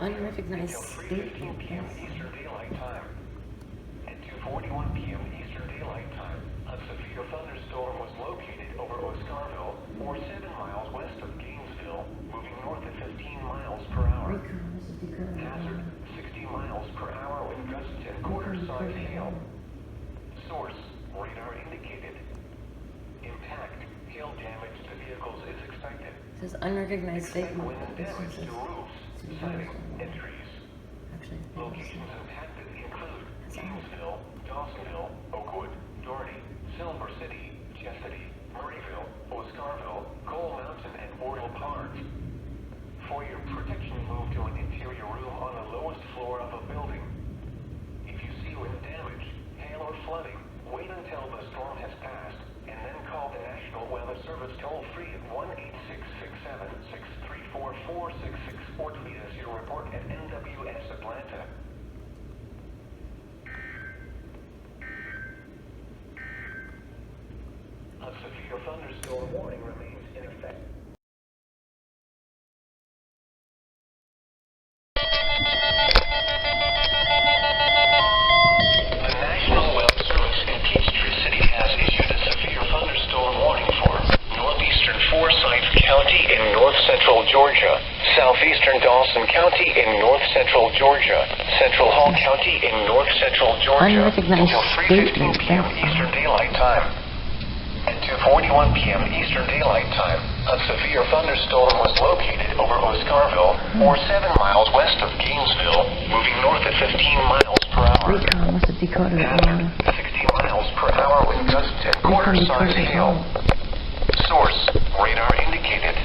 unrecognized until state. 3:15 p.m. Eastern Daylight Time. At 2:41 p.m. Eastern Daylight Time, a severe thunderstorm was located over Oscarville, or 7 miles west of Gainesville, moving north at 15 miles per hour. Hazard, 60 miles per hour with gusts and quarter-size hail. Source, radar indicated. Impact, hail damage to vehicles is expected. It says unrecognized state. Expect wind damage to roofs, siding, and trees. Locations impacted include Gainesville, Dawsonville, Oakwood, Doherty, Silver City, Chestatee, Murrayville, Oscarville, Coal Mountain, and Boyle Park. For your protection, move to an interior room on the lowest floor of a building. If you see wind damage, hail, or flooding, wait until the storm has passed, and then call the National Weather Service toll-free at 1-866-7-634-4664 or tweet us your report at NWS Atlanta. A severe thunderstorm warning remains in effect. The National Weather Service in Peachtree City has issued a severe thunderstorm warning for northeastern Forsyth County in north-central Georgia, southeastern Dawson County in north-central Georgia, central Hall County in north-central Georgia, until 3:15 p.m. Eastern Daylight Time. At 2:41 p.m. Eastern Daylight Time, a severe thunderstorm was located over Oscarville, or 7 miles west of Gainesville, moving north at 15 miles per hour. Recon was a decoded Hazard, 60 miles per hour with gusts and quarter-size hail. Source, radar indicated.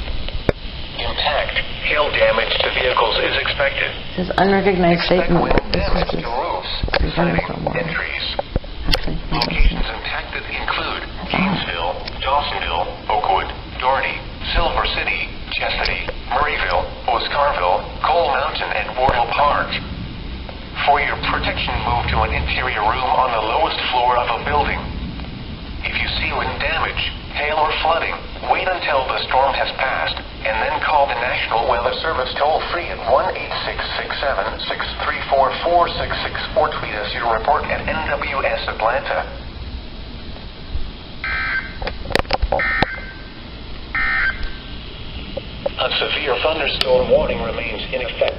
Impact, hail damage to vehicles is expected. It says unrecognized Expect statement. wind damage to roofs, siding, and trees. Locations impacted include Gainesville, Dawsonville, Oakwood, Doherty, Silver City, Chestatee, Murrayville, Oscarville, Coal Mountain, and Boyle Park. For your protection, move to an interior room on the lowest floor of a building. If you see wind damage, hail, or flooding, wait until the storm has passed, and then call the National Weather Service toll-free at 1-866-7-634-4664 or tweet us your report at NWS Atlanta. A severe thunderstorm warning remains in effect.